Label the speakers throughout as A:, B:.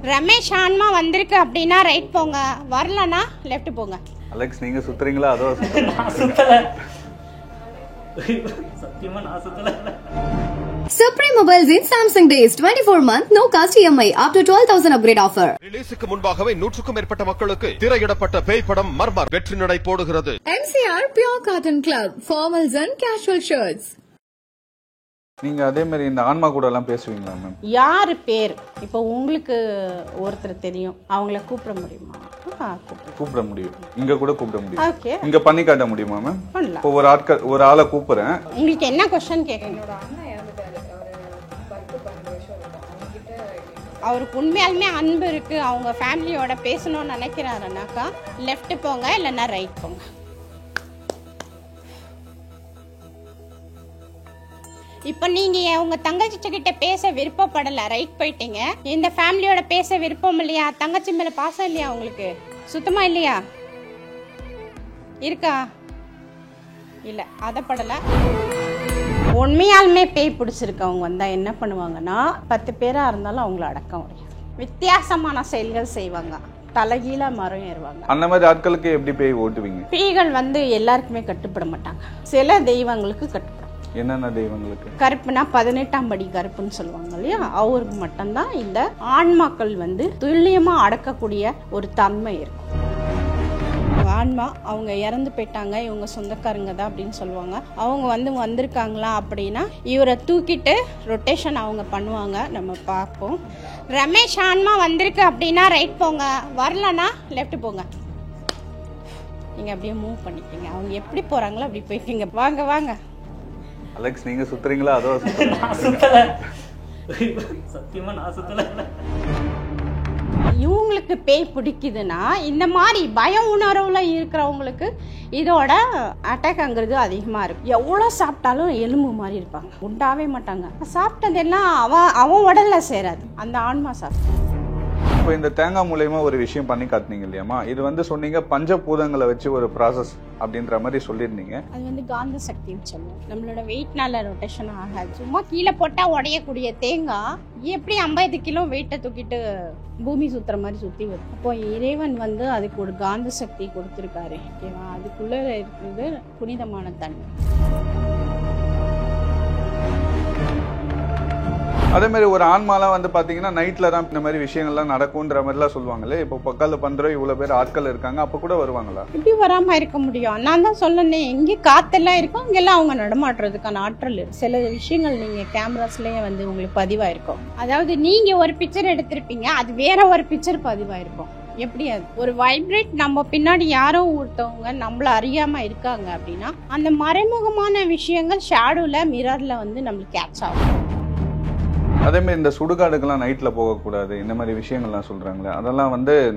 A: ரமேஷ் ஆன்மா வந்திருக்கு அப்படின்னா ரைட் போங்க, வரலனா லெஃப்ட் போங்க.
B: அலெக்ஸ் நீங்க சுத்துறீங்களா? அதோ
C: நான் சுத்தல, சத்தியமா நான் சுத்தல.
D: Supreme Mobiles in Samsung Days 24-month no cost EMI up to 12,000 upgrade offer.
E: ரிலீஸுக்கு முன்பாகவே 100க்கும் மேற்பட்ட மக்களுக்கு திரையிடப்பட்ட பேய் படம் மர்மர் வெற்றி நடை போடுகிறது.
D: MCR Pure Cotton Club formals and casual shirts.
B: நீங்க அதே மாதிரி இந்த ஆன்மா கூட எல்லாம் பேசுவீங்களா மேம்?
A: யாரு பேர் இப்போ உங்களுக்கு ஒருத்தர் தெரியும், அவங்கள கூப்பிட முடியுமா?
B: கூப்பிட முடியும், இங்க கூட கூப்பிட முடியும்.
A: ஓகே,
B: இங்க பண்ணி காட்ட முடியுமா மேம்?
A: பண்ணலாம்.
B: இப்போ ஒரு ஆளை கூப்பிடுறேன்.
A: உங்களுக்கு என்ன क्वेश्चन கேட்கணும்? அவருக்கு உண்மையாலுமே அன்பு இருக்கு, அவங்க ஃபேமிலியோட பேசணும்னு நினைக்கிறாருனாக்கா லெஃப்ட் போங்க, இல்லைன்னா ரைட் போங்க. இப்போ நீங்க உங்க தங்கச்சி கிட்ட பேச விருப்பப்படல, ரைட் போயிட்டீங்க. இந்த ஃபேமிலியோட பேச விருப்பம் இல்லையா? தங்கச்சி மேல பாசம் இல்லையா உங்களுக்கு? சுத்தமா இல்லையா? இருக்கா? இல்ல, அதப்படல. உண்மையாலுமே பேய் பிடிச்சிருக்கவங்க வந்தா என்ன பண்ணுவாங்கன்னா 10 பேரா இருந்தாலும் அவங்கள அடக்க முடியாது. வித்தியாசமான செயல்கள் செய்வாங்க, தலைகீழ மரம் ஏறுவாங்க.
B: அந்த மாதிரி ஆட்களுக்கு எப்படி பேய் ஓட்டுவீங்க?
A: பேய்கள் எல்லாருக்குமே கட்டுப்பட மாட்டாங்க, சில தெய்வங்களுக்கு கட்டுப்படும்.
B: என்னென்ன தெய்வங்களுக்கு?
A: கருப்புனா 18ஆம் படி கருப்புன்னு சொல்லுவாங்க இல்லையா, அவருக்கு மட்டும்தான் இந்த ஆன்மாக்கள் துல்லியமா அடக்கக்கூடிய ஒரு தன்மை இருக்கும். ஆன்மா அவங்க இறந்து போயிட்டாங்க, இவங்க சொந்தக்காரங்க தான் அப்படின்னு சொல்லுவாங்க. அவங்க வந்திருக்காங்களா அப்படின்னா இவரை தூக்கிட்டு ரொட்டேஷன் அவங்க பண்ணுவாங்க, நம்ம பார்ப்போம். ரமேஷ் ஆன்மா வந்திருக்கு அப்படின்னா ரைட் போங்க, வரலனா லெஃப்ட் போங்க. நீங்க அப்படியே மூவ் பண்ணிக்கீங்க, அவங்க எப்படி போறாங்களோ அப்படி போய்க்கீங்க. வாங்க வாங்க.
B: அலெக்ஸ் நீங்க சுத்துறீங்களா? அதோ
C: நான் சுத்தல, சத்தியமா நான் சுத்தல.
A: இவங்களுக்கு பேய் பிடிக்குதுன்னா இந்த மாதிரி பய உணர்வுல இருக்கிறவங்களுக்கு இதோட அட்டாக்ங்கிறது அதிகமா இருக்கும். எவ்வளவு சாப்பிட்டாலும் எலும்பு மாதிரி இருப்பாங்க, உண்டாவே மாட்டாங்க. சாப்பிட்டதெல்லாம் அவன் உடல்ல சேராது, அந்த ஆன்மா சாப்பிடும்.
B: இப்போ இந்த தேங்காய் மூலயமா ஒரு விஷயம் பண்ணி காட்டினீங்க இல்லையாமா, இது சொன்னீங்க பஞ்சபூதங்களை வச்சு ஒரு ப்ராசஸ் அப்படின்ற மாதிரி சொல்லியிருந்தீங்க.
A: அது காந்த சக்தின்னு சொல்லுவோம். நம்மளோட வெயிட்னால ரொட்டேஷன் ஆகாது. சும்மா கீழே போட்டா உடையக்கூடிய தேங்காய் எப்படி 50 கிலோ வெயிட்டை தூக்கிட்டு பூமி சுத்துற மாதிரி சுத்தி வரும். அப்போ இறைவன் அதுக்கு ஒரு காந்த சக்தி கொடுத்துருக்காரு. ஓகேவா? அதுக்குள்ள இருக்கிறது புனிதமான தன்மை.
B: அதே மாதிரி ஒரு ஆன்மாலாம் பாத்தீங்கன்னா நைட்ல தான் இந்த மாதிரி விஷயங்கள்லாம் நடக்கும்ன்ற மாதிரிலாம் சொல்லுவாங்களே. இப்போ பக்கத்துல பண்றோம், இவ்வளவு பேர் ஆட்கள் இருக்காங்க, அப்ப கூட வருவாங்களா?
A: இப்படி வராம இருக்க முடியும்? நான் தான் சொல்லனே, எங்கே காத்தெல்லாம் இருக்கும் அங்கெல்லாம் அவங்க நடமாட்டுறதுக்கான ஆற்றல் இருக்கு. சில விஷயங்கள் நீங்க கேமராஸ்லயே உங்களுக்கு பதிவாயிருக்கும். அதாவது நீங்க ஒரு பிக்சர் எடுத்திருப்பீங்க, அது வேற ஒரு பிக்சர் பதிவாயிருக்கும். எப்படி அது ஒரு வைப்ரேட், நம்ம பின்னாடி யாரோ ஒருத்தவங்க நம்மள அறியாம இருக்காங்க அப்படின்னா அந்த மறைமுகமான விஷயங்கள் ஷேடோல மிரர்ல நம்மளுக்கு கேட்ச் ஆகும்.
B: அதே மாதிரி இந்த சுடுகாடுக்கெல்லாம் நைட்ல போகக்கூடாது, இந்த மாதிரி விஷயங்கள்லாம் சொல்றாங்களே, அதெல்லாம்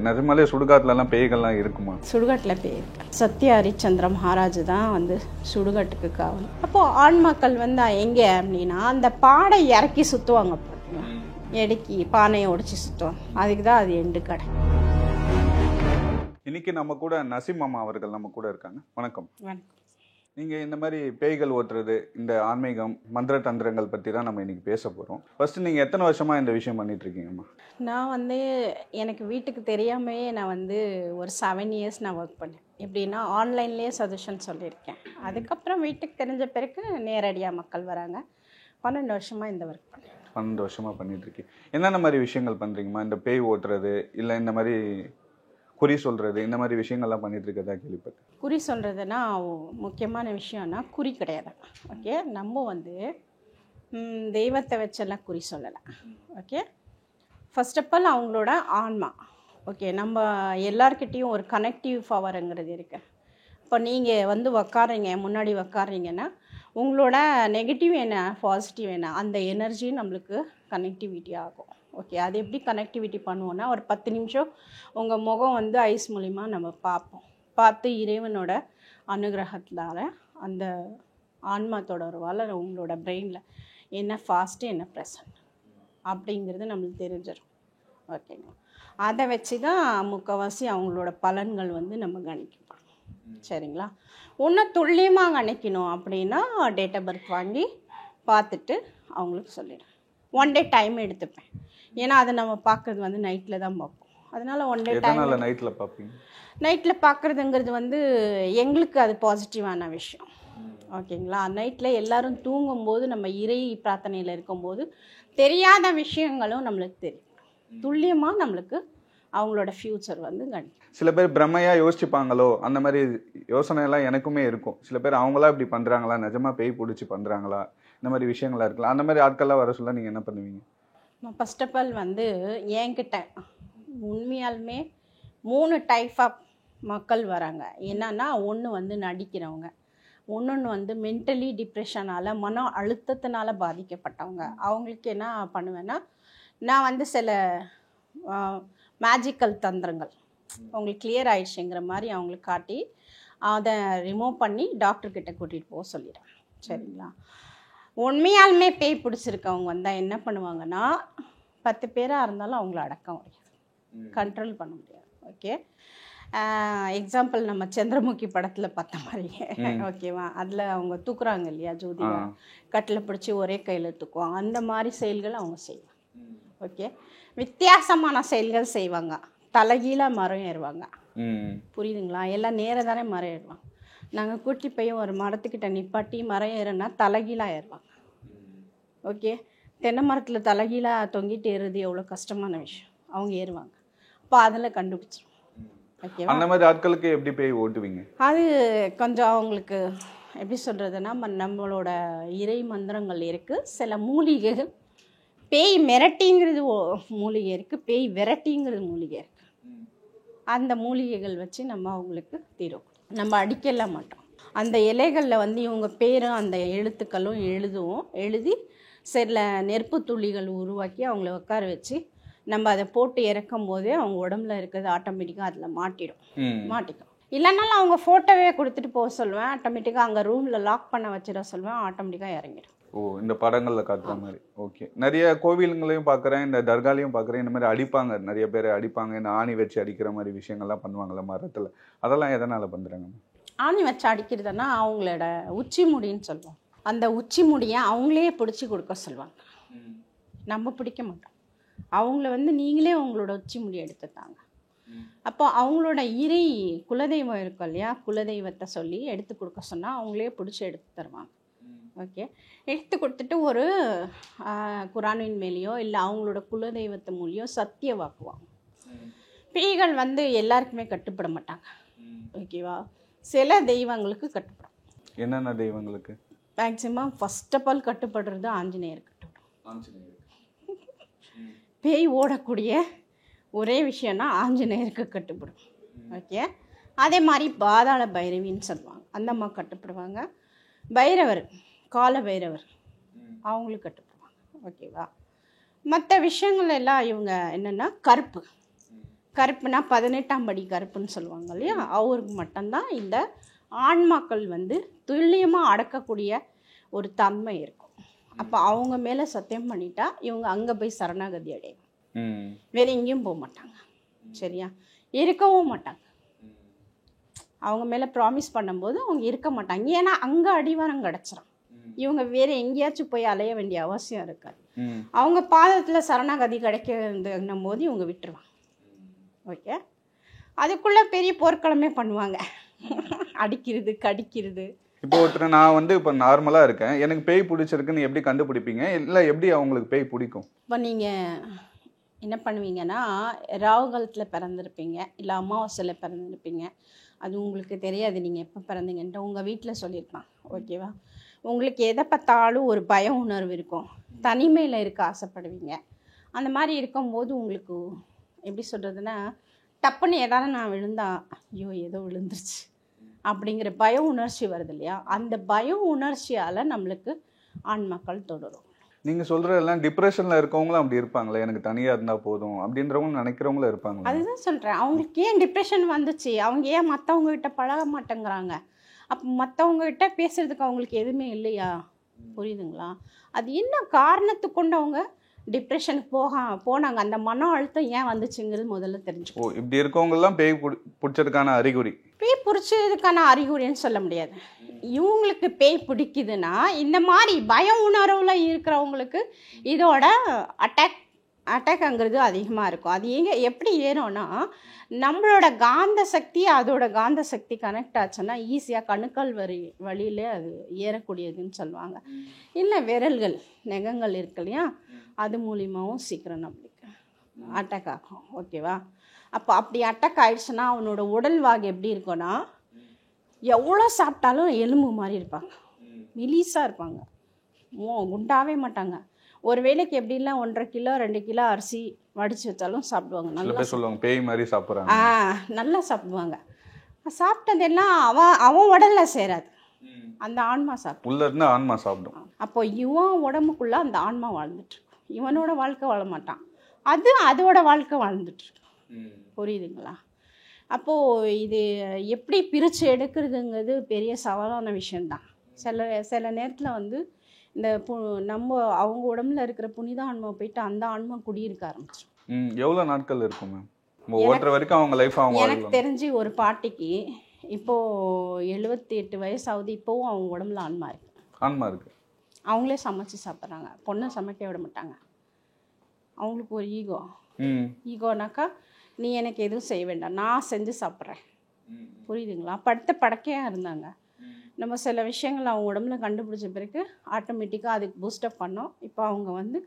B: நிஜமாலே சுடுகாட்டுல எல்லாம் பேய்கள்லாம் இருக்குமா?
A: சுடுகாட்டுல பேய் இருக்கு. சத்ய ஹரிச்சந்திர மகாராஜ் தான் சுடுகாட்டுக்கு காவல். அப்போ ஆண்மக்கள் எங்க அப்படின்னா அந்த பாடை இறக்கி சுத்துவாங்க, இறக்கி பானையை உடைச்சி சுத்துவாங்க. அதுக்குதான் அது எண்டு கடை.
B: இன்னைக்கு நம்ம கூட நசீம் மாமா அவர்கள் நம்ம கூட இருக்காங்க. வணக்கம்.
A: வணக்கம்.
B: நீங்க இந்த மாதிரி பேய்கள் ஓட்டுறது, இந்த ஆன்மீகம் மந்திர தந்திரங்கள் பத்தி தான் நம்ம இன்னைக்கு பேச போறோம். ஃபர்ஸ்ட் நீங்க எத்தனை வருஷமா இந்த விஷயம் பண்ணிட்டு இருக்கீங்கம்மா?
A: நான் எனக்கு வீட்டுக்கு தெரியாமையே நான் ஒரு 7 இயர்ஸ் நான் ஒர்க் பண்ணேன். எப்படின்னா ஆன்லைன்லேயே சஜஷன் சொல்லியிருக்கேன். அதுக்கப்புறம் வீட்டுக்கு தெரிஞ்ச பிறகு நேரடியாக மக்கள் வராங்க. 12 வருஷமா இந்த ஒர்க் பண்ணேன்.
B: 12 வருஷமா பண்ணிட்டு இருக்கீங்க. என்னென்ன மாதிரி விஷயங்கள் பண்றீங்கம்மா? இந்த பேய் ஓட்டுறது, இல்லை இந்த மாதிரி குறி சொல்றது, இந்த மாதிரி விஷயங்கள்லாம் பண்ணிட்டு இருக்கதா கேள்விப்பட்டேன்.
A: குறி சொல்றதுன்னா முக்கியமான விஷயம்னா குறி கிடையாது. ஓகே, நம்ம தெய்வத்தை வச்செல்லாம் குறி சொல்லலாம். ஓகே, ஃபர்ஸ்ட் ஆஃப் ஆல் அவங்களோட ஆன்மா. ஓகே, நம்ம எல்லார்கிட்டையும் ஒரு கனெக்டிவ் பவருங்கிறது இருக்கு. இப்போ நீங்கள் உக்காறீங்க, முன்னாடி உக்காறீங்கன்னா உங்களோட நெகட்டிவ் என்ன பாசிட்டிவ் என்ன அந்த எனர்ஜி நம்மளுக்கு கனெக்டிவிட்டி ஆகும். ஓகே, அது எப்படி கனெக்டிவிட்டி பண்ணுவோன்னா ஒரு 10 நிமிஷம் உங்கள் முகம் ஐஸ் மூலிமா நம்ம பார்ப்போம். பார்த்து இறைவனோட அனுகிரகத்தினால அந்த ஆன்மா தொடர்பால் உங்களோட பிரெயினில் என்ன ஃபாஸ்ட்டு என்ன ப்ரெசன்ட் அப்படிங்கிறது நம்மளுக்கு தெரிஞ்சிடும். ஓகேங்களா? அதை வச்சு தான் முக்கால்வாசி அவங்களோட பலன்கள் நம்ம கணிக்கப்படும். சரிங்களா? இன்னும் துல்லியமாக கணிக்கணும் அப்படின்னா டேட் ஆஃப் பர்த் வாங்கி பார்த்துட்டு அவங்களுக்கு சொல்லிடுவேன். 1 டே டைம் எடுத்துப்பேன். ஏன்னா அதை நம்ம பார்க்குறது வந்து நைட்டில் தான் பார்ப்போம். அதனால் ஒன் டே டைம்
B: எதனால நைட்ல பார்ப்பீங்க?
A: நைட்டில் பார்க்குறதுங்கிறது வந்து எங்களுக்கு அது பாசிட்டிவான விஷயம். ஓகேங்களா? நைட்டில் எல்லாரும் தூங்கும்போது நம்ம இறை பிரார்த்தனையில் இருக்கும்போது தெரியாத விஷயங்களும் நம்மளுக்கு தெரியும். துல்லியமாக நம்மளுக்கு அவங்களோட ஃப்யூச்சர் வந்து கணிக்கும்.
B: சில பேர் பிரம்மையா யோசிச்சுப்பாங்களோ, அந்த மாதிரி யோசனை எல்லாம் எனக்குமே இருக்கும். சில பேர் அவங்களா இப்படி பண்றாங்களா, நிஜமா பேய் பிடிச்சி பண்றாங்களா, இந்த மாதிரி விஷயங்களா இருக்கலாம். அந்த மாதிரி ஆட்கள்லாம் வர சொல்ல நீங்க என்ன பண்ணுவீங்க?
A: ஃபர்ஸ்ட் ஆஃப் ஆல் வந்து என்கிட்ட உண்மையாலுமே 3 டைப் ஆஃப் மக்கள் வராங்க. என்னன்னா, ஒன்று வந்து நடிக்கிறவங்க, இன்னொன்று வந்து மென்டலி டிப்ரெஷனால் மன அழுத்தத்தினால பாதிக்கப்பட்டவங்க. அவங்களுக்கு என்ன பண்ணுவேன்னா, நான் வந்து சில மேஜிக்கல் தந்திரங்கள் அவங்களுக்கு கிளியர் ஆயிடுச்சுங்கிற மாதிரி அவங்களுக்கு காட்டி அதை ரிமூவ் பண்ணி டாக்டர்கிட்ட கூட்டிகிட்டு போக சொல்லிடுறேன். சரிங்களா? உண்மையாலுமே பேய் பிடிச்சிருக்கவங்க வந்தால் என்ன பண்ணுவாங்கன்னா, 10 பேராக இருந்தாலும் அவங்கள அடக்க முடியாது, கண்ட்ரோல் பண்ண முடியாது. ஓகே, எக்ஸாம்பிள் நம்ம சந்திரமுகி படத்தில் பார்த்த மாதிரி. ஓகேவா? அதில் அவங்க தூக்குறாங்க இல்லையா, ஜோதிகா கட்டில் பிடிச்சி ஒரே கையில் தூக்குவாங்க. அந்த மாதிரி செயல்கள் அவங்க செய்வாங்க. ஓகே, வித்தியாசமான செயல்கள் செய்வாங்க. தலைகீழாக மரம் ஏறுவாங்க. புரியுதுங்களா? எல்லாம் நேர தானே மரம் ஏறுவாங்க. நாங்கள் கூட்டி போய் ஒரு மரத்துக்கிட்ட நிப்பாட்டி மரம் ஏறுனா தலைகீழாக ஏறுவாங்க. ஓகே, தென்னை மரத்தில் தலைகீழாக தொங்கிட்டு ஏறுறது எவ்வளோ கஷ்டமான விஷயம். அவங்க ஏறுவாங்க. அப்போ அதில் கண்டுபிடிச்சிருவோம். ஓகேவா?
B: அந்த மாதிரி ஆட்களுக்கு எப்படி பேய் ஓட்டுவீங்க?
A: அது கொஞ்சம் அவங்களுக்கு எப்படி சொல்கிறதுனா, நம்மளோட இறை மந்திரங்கள் இருக்குது. சில மூலிகைகள், பேய் மிரட்டிங்கிறது மூலிகை இருக்குது, பேய் விரட்டிங்கிறது மூலிகை இருக்குது. அந்த மூலிகைகள் வச்சு நம்ம அவங்களுக்கு தீர்வு. நம்ம அடிக்கலாம் மாட்டோம். அந்த இலைகளில் வந்து இவங்க பேரும் அந்த எழுத்துக்களும் எழுதி சில நெருப்பு துளிகள் உருவாக்கி அவங்கள உட்கார வச்சு நம்ம அதை போட்டு இறக்கும் போதே அவங்க உடம்புல இருக்கிறது ஆட்டோமேட்டிக்காக அதில் மாட்டிக்கும். இல்லைனாலும் அவங்க ஃபோட்டோவே கொடுத்துட்டு போக சொல்லுவேன். ஆட்டோமேட்டிக்காக அங்கே ரூமில் லாக் பண்ண வச்சிட சொல்லுவேன். ஆட்டோமேட்டிக்காக இறங்கிடும்.
B: ஓ, இந்த படங்களில் காட்டுற மாதிரி. ஓகே, நிறைய கோவிலுங்களையும் பார்க்குறேன், இந்த தர்காலையும் பார்க்குறேன். இந்த மாதிரி அடிப்பாங்க, நிறைய பேர் அடிப்பாங்க. இந்த ஆணி வச்சு அடிக்கிற மாதிரி விஷயங்கள்லாம் பண்ணுவாங்கள்ல மரத்தில். அதெல்லாம் எதனால் பண்ணுறாங்க?
A: ஆணி வச்சு அடிக்கிறதுனா அவங்களோட உச்சி முடின்னு சொல்லுவோம். அந்த உச்சி முடியை அவங்களே பிடிச்சி கொடுக்க சொல்லுவாங்க. நம்ம பிடிக்க மாட்டோம். அவங்கள வந்து நீங்களே அவங்களோட உச்சி முடியை எடுத்துத்தாங்க. அப்போ அவங்களோட இறை குலதெய்வம் இருக்கும் இல்லையா, குலதெய்வத்தை சொல்லி எடுத்து கொடுக்க சொன்னால் அவங்களே பிடிச்சி எடுத்து தருவாங்க. ஓகே, எடுத்து கொடுத்துட்டு ஒரு குரானின் மேலேயோ இல்லை அவங்களோட குலதெய்வத்தை மூலியோ சத்திய வாக்குவாங்க. பேய்கள் வந்து எல்லாருக்குமே கட்டுப்பட மாட்டாங்க. ஓகேவா? சில தெய்வங்களுக்கு கட்டுப்படும்.
B: என்னென்ன தெய்வங்களுக்கு?
A: மேக்சிமம் ஃபர்ஸ்ட் ஆஃப் ஆல் கட்டுப்படுறது ஆஞ்சநேயர் கட்டுப்படும். பேய் ஓடக்கூடிய ஒரே விஷயம்னா ஆஞ்சநேயருக்கு கட்டுப்படும். ஓகே, அதே மாதிரி பாதாள பைரவின்னு சொல்லுவாங்க, அந்த அம்மா கட்டுப்படுவாங்க. பைரவர், கால பைரவர், அவங்களுக்கு கட்டுப்படுவாங்க. ஓகேவா? மற்ற விஷயங்கள் எல்லாம் இவங்க என்னென்னா கருப்புனா 18ஆம் படி கருப்புன்னு சொல்லுவாங்க இல்லையா, அவருக்கு மட்டும்தான் இந்த ஆன்மாக்கள் வந்து துல்லியமாக அடக்கக்கூடிய ஒரு தன்மை இருக்கும். அப்போ அவங்க மேலே சத்தியம் பண்ணிட்டா இவங்க அங்கே போய் சரணாகதி அடையும். வேறு எங்கேயும் போக மாட்டாங்க. சரியா? இருக்கவும் மாட்டாங்க. அவங்க மேலே ப்ராமிஸ் பண்ணும்போது அவங்க இருக்க மாட்டாங்க. ஏன்னா அங்கே அடிவாரம் கிடச்சிரும். இவங்க வேறு எங்கேயாச்சும் போய் அலைய வேண்டிய அவசியம் இருக்காது. அவங்க பாதத்தில் சரணாகதி கிடைக்கும் போது இவங்க விட்டுருவாங்க. ஓகே, அதுக்குள்ளே பெரிய போர்க்களமே பண்ணுவாங்க. அடிக்கிறது, கடிக்கிறது.
B: இப்போ ஒருத்தர் நான் வந்து இப்போ நார்மலாக இருக்கேன், எனக்கு பேய் பிடிச்சிருக்குன்னு எப்படி கண்டுபிடிப்பீங்க? இல்லை எப்படி அவங்களுக்கு பேய் பிடிக்கும்?
A: இப்போ நீங்கள் என்ன பண்ணுவீங்கன்னா, ராகு காலத்தில் பிறந்திருப்பீங்க, இல்லை அமாவாசையில் பிறந்திருப்பீங்க. அது உங்களுக்கு தெரியாது நீங்கள் எப்போ பிறந்தீங்கன்ட்டு. உங்கள் வீட்டில் சொல்லியிருப்பாங்க. ஓகேவா? உங்களுக்கு எதை பார்த்தாலும் ஒரு பய உணர்வு இருக்கும், தனிமையில் இருக்க ஆசைப்படுவீங்க. அந்த மாதிரி இருக்கும்போது உங்களுக்கு எப்படி சொல்கிறதுனா, டப்புன்னு ஏதாவது நான் விழுந்தா ஐயோ ஏதோ விழுந்துருச்சு அப்படிங்கிற பய உணர்ச்சி வருது இல்லையா, அந்த பய உணர்ச்சியால் நம்மளுக்கு ஆன்மாக்கள் தொடரும்.
B: நீங்கள் சொல்கிறதெல்லாம் டிப்ரெஷனில் இருக்கவங்களும் அப்படி இருப்பாங்களே, எனக்கு தனியாக இருந்தால் போதும் அப்படின்றவங்க நினைக்கிறவங்களும் இருப்பாங்க.
A: அதுதான் சொல்கிறேன், அவங்களுக்கு ஏன் டிப்ரெஷன் வந்துச்சு, அவங்க ஏன் மற்றவங்ககிட்ட பழக மாட்டேங்கிறாங்க, அப்போ மற்றவங்ககிட்ட பேசுகிறதுக்கு அவங்களுக்கு எதுவுமே இல்லையா? புரியுதுங்களா? அது என்ன காரணத்தை கொண்டு அவங்க டிப்ரெஷனுக்கு போனாங்க, அந்த மன அழுத்தம் ஏன் வந்துச்சுங்கிறது முதல்ல தெரிஞ்சுக்கோ.
B: இப்படி இருக்கவங்கெல்லாம் பேய் பிடிச்சதுக்கான அறிகுறி.
A: பேய் பிடிச்சதுக்கான அறிகுறின்னு சொல்ல முடியாது. இவங்களுக்கு பேய் பிடிக்குதுன்னா இந்த மாதிரி பய உணர்வில் இருக்கிறவங்களுக்கு இதோட அட்டாக் அட்டாக்ங்கிறது அதிகமாக இருக்கும். அது எப்படி ஏறும்னா, நம்மளோட காந்த சக்தி அதோட காந்த சக்தி கனெக்ட் ஆச்சுன்னா ஈஸியாக கணுக்கால் வழியிலே அது ஏறக்கூடியதுன்னு சொல்லுவாங்க. இல்லை விரல்கள் நெகங்கள் இருக்கு இல்லையா, அது மூலியமாகவும் சீக்கிரம் நம்மளுக்கு அட்டாக் ஆகும். ஓகேவா? அப்போ அப்படி அட்டாக் ஆயிடுச்சுன்னா அவனோட உடல் வாகு எப்படி இருக்கும்னா, எவ்வளோ சாப்பிட்டாலும் எலும்பு மாதிரி இருப்பாங்க, மெலிசாக இருப்பாங்க, குண்டாவே மாட்டாங்க. ஒரு வேளைக்கு எப்படிலாம் 1.5 கிலோ 2 கிலோ அரிசி வடித்து வச்சாலும் சாப்பிடுவாங்க. நல்லா
B: சொல்லுவாங்க பேய் மாதிரி சாப்பிட்றாங்க.
A: நல்லா சாப்பிடுவாங்க. சாப்பிட்டதெல்லாம் அவன் உடல்ல சேராது, அந்த ஆன்மா சாப்பிடும்.
B: உள்ள இருந்து ஆன்மா சாப்பிடும்.
A: அப்போ இவன் உடம்புக்குள்ள அந்த ஆன்மா வாழ்ந்துட்டு இருக்கும். இவனோட வாழ்க்கை வாழ மாட்டான், அதோட வாழ்க்கை வாழ்ந்துட்டு இருக்கும். புரியுதுங்களா? அப்போது இது எப்படி பிரித்து எடுக்கிறதுங்கிறது பெரிய சவாலான விஷயந்தான். சில நேரத்தில் வந்து இந்த அவங்க உடம்புல இருக்கிற புனித ஆன்மா போயிட்டு அந்த ஆன்மா குடியிருக்க ஆரம்பிச்சிடும்.
B: எவ்வளோ நாட்கள் இருக்கும் மேம்? ஓட்டுற வரைக்கும் அவங்க லைஃப் அவங்க
A: எனக்கு தெரிஞ்சு ஒரு பாட்டிக்கு இப்போது 78 வயசு ஆகுது, இப்போவும் அவங்க உடம்புல ஆன்மா இருக்கு. அவங்களே சமைச்சு சாப்பிட்றாங்க, பொண்ணை சமைக்க விட மாட்டாங்க. அவங்களுக்கு ஒரு ஈகோனாக்கா, நீ எனக்கு எதுவும் செய்ய வேண்டாம், நான் செஞ்சு சாப்பிட்றேன். புரியுதுங்களா? படக்கையாக இருந்தாங்க. நம்ம சில விஷயங்கள் அவங்க உடம்புல கண்டுபிடிச்ச பிறகு ஆட்டோமேட்டிக்காக அதுக்கு பூஸ்டப் பண்ணோம். இப்போ அவங்க வந்து